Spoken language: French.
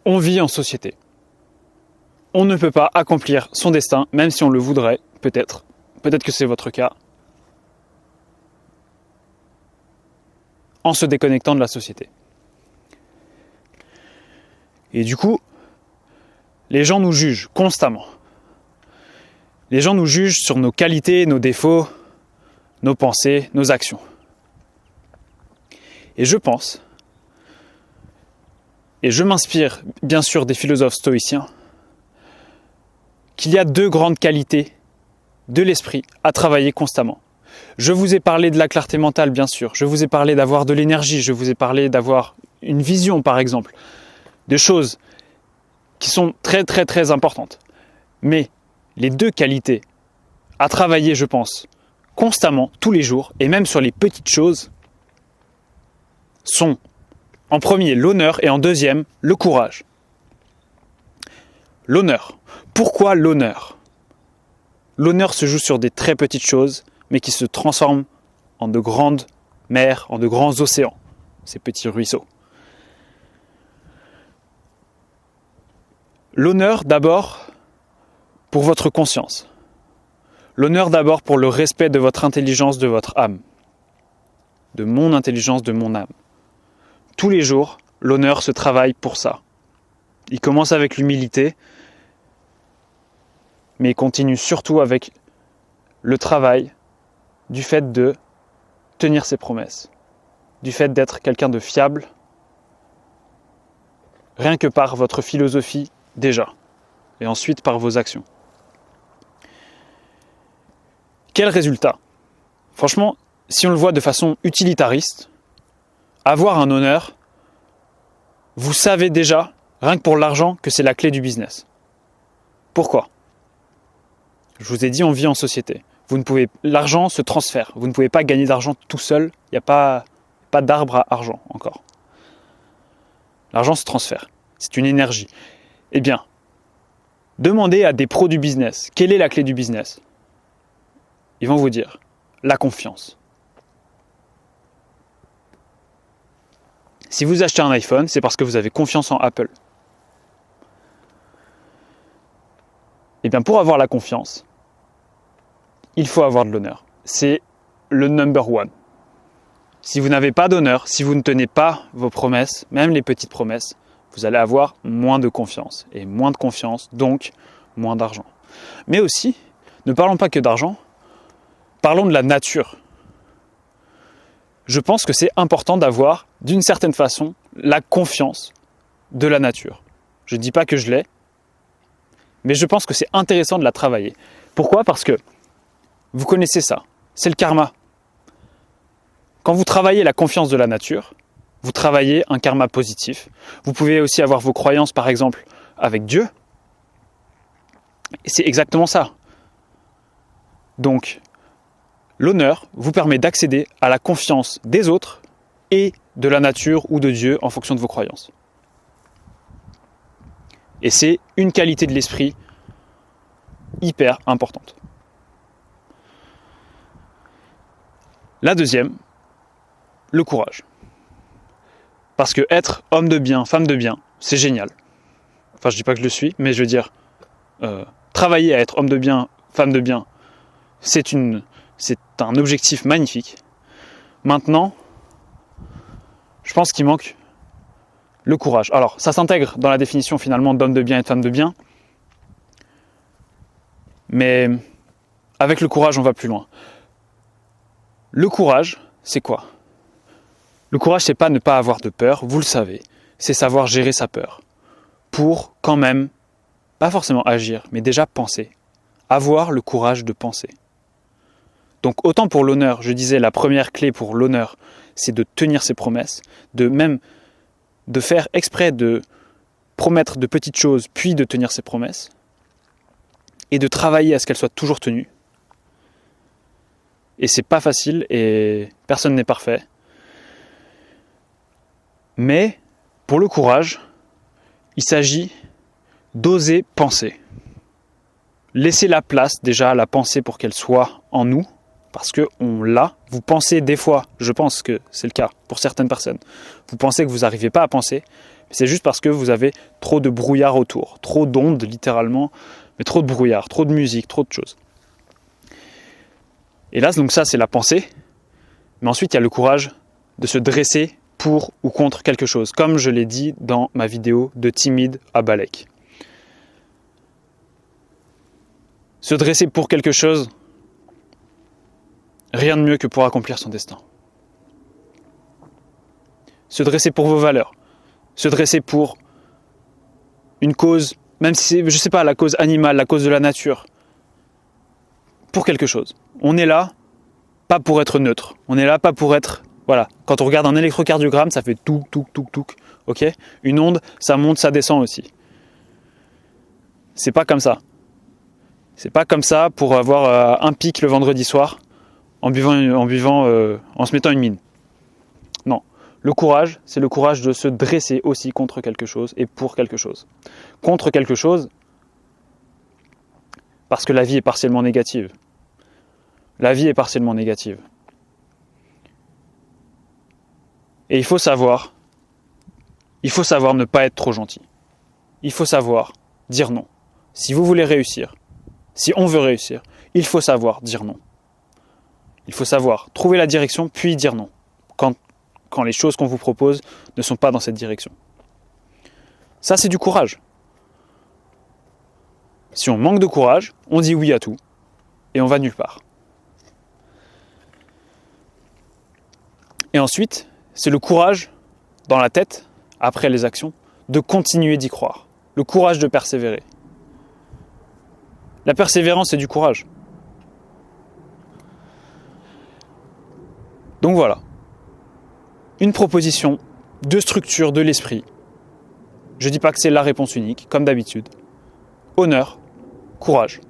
On vit en société. On ne peut pas accomplir son destin, même si on le voudrait, peut-être. Peut-être que c'est votre cas. En se déconnectant de la société. Et du coup, les gens nous jugent constamment. Les gens nous jugent sur nos qualités, nos défauts, nos pensées, nos actions. Et je pense, et je m'inspire bien sûr des philosophes stoïciens, qu'il y a deux grandes qualités de l'esprit à travailler constamment. Je vous ai parlé de la clarté mentale, bien sûr. Je vous ai parlé d'avoir de l'énergie. Je vous ai parlé d'avoir une vision, par exemple. De choses qui sont très, très, très importantes. Mais les deux qualités à travailler, je pense, constamment, tous les jours, et même sur les petites choses, sont en premier l'honneur et en deuxième le courage. L'honneur. Pourquoi l'honneur ? L'honneur se joue sur des très petites choses, mais qui se transforment en de grandes mers, en de grands océans, ces petits ruisseaux. L'honneur d'abord pour votre conscience. L'honneur d'abord pour le respect de votre intelligence, de votre âme. De mon intelligence, de mon âme. Tous les jours, l'honneur se travaille pour ça. Il commence avec l'humilité, mais il continue surtout avec le travail du fait de tenir ses promesses, du fait d'être quelqu'un de fiable, rien que par votre philosophie déjà, et ensuite par vos actions. Quel résultat ? Franchement, si on le voit de façon utilitariste, avoir un honneur, vous savez déjà, rien que pour l'argent, que c'est la clé du business. Pourquoi ? Je vous ai dit, on vit en société. L'argent se transfère. Vous ne pouvez pas gagner d'argent tout seul. Il n'y a pas d'arbre à argent encore. L'argent se transfère. C'est une énergie. Eh bien, demandez à des pros du business, quelle est la clé du business ? Ils vont vous dire, la confiance. Si vous achetez un iPhone, c'est parce que vous avez confiance en Apple. Eh bien, pour avoir la confiance, il faut avoir de l'honneur. C'est le number one. Si vous n'avez pas d'honneur, si vous ne tenez pas vos promesses, même les petites promesses, vous allez avoir moins de confiance. Et moins de confiance, donc moins d'argent. Mais aussi, ne parlons pas que d'argent, parlons de la nature. Je pense que c'est important d'avoir, d'une certaine façon, la confiance de la nature. Je ne dis pas que je l'ai, mais je pense que c'est intéressant de la travailler. Pourquoi ? Parce que vous connaissez ça, c'est le karma. Quand vous travaillez la confiance de la nature, vous travaillez un karma positif. Vous pouvez aussi avoir vos croyances, par exemple, avec Dieu. Et c'est exactement ça. Donc, l'honneur vous permet d'accéder à la confiance des autres et de la nature ou de Dieu en fonction de vos croyances. Et c'est une qualité de l'esprit hyper importante. La deuxième, le courage. Parce que être homme de bien, femme de bien, c'est génial. Enfin, je dis pas que je le suis, mais je veux dire, travailler à être homme de bien, femme de bien, c'est un objectif magnifique. Maintenant, je pense qu'il manque le courage. Alors, ça s'intègre dans la définition finalement d'homme de bien et de femme de bien. Mais avec le courage, on va plus loin. Le courage, c'est quoi ? Le courage, c'est pas ne pas avoir de peur, vous le savez. C'est savoir gérer sa peur. Pour quand même, pas forcément agir, mais déjà penser. Avoir le courage de penser. Donc autant pour l'honneur, je disais la première clé pour l'honneur, c'est de tenir ses promesses, de faire exprès de promettre de petites choses, puis de tenir ses promesses, et de travailler à ce qu'elles soient toujours tenues. Et c'est pas facile, et personne n'est parfait. Mais pour le courage, il s'agit d'oser penser. Laisser la place déjà à la pensée pour qu'elle soit en nous, parce qu'on l'a. Vous pensez des fois, je pense que c'est le cas pour certaines personnes, vous pensez que vous n'arrivez pas à penser, C'est juste parce que vous avez trop de brouillard autour, trop d'ondes littéralement, mais trop de brouillard, trop de musique, trop de choses. Et là, donc ça, c'est la pensée. Mais ensuite, il y a le courage de se dresser pour ou contre quelque chose, comme je l'ai dit dans ma vidéo de timide à Balek. Se dresser pour quelque chose, rien de mieux que pour accomplir son destin. Se dresser pour vos valeurs, se dresser pour une cause, même si c'est, je sais pas, la cause animale, la cause de la nature, pour quelque chose. On est là, pas pour être neutre. On est là, pas pour être... Voilà, quand on regarde un électrocardiogramme, ça fait touk, touk, touk, touk. Ok ? Une onde, ça monte, ça descend aussi. C'est pas comme ça. C'est pas comme ça pour avoir un pic le vendredi soir en se mettant une mine. Non. Le courage, c'est le courage de se dresser aussi contre quelque chose et pour quelque chose. Contre quelque chose, parce que la vie est partiellement négative. La vie est partiellement négative. Et il faut savoir ne pas être trop gentil. Il faut savoir dire non. Si vous voulez réussir, si on veut réussir, il faut savoir dire non. Il faut savoir trouver la direction, puis dire non. Quand les choses qu'on vous propose ne sont pas dans cette direction. Ça, c'est du courage. Si on manque de courage, on dit oui à tout et on va nulle part. Et ensuite, c'est le courage dans la tête, après les actions, de continuer d'y croire. Le courage de persévérer. La persévérance, c'est du courage. Donc voilà. Une proposition de structure de l'esprit. Je ne dis pas que c'est la réponse unique, comme d'habitude. Honneur, courage.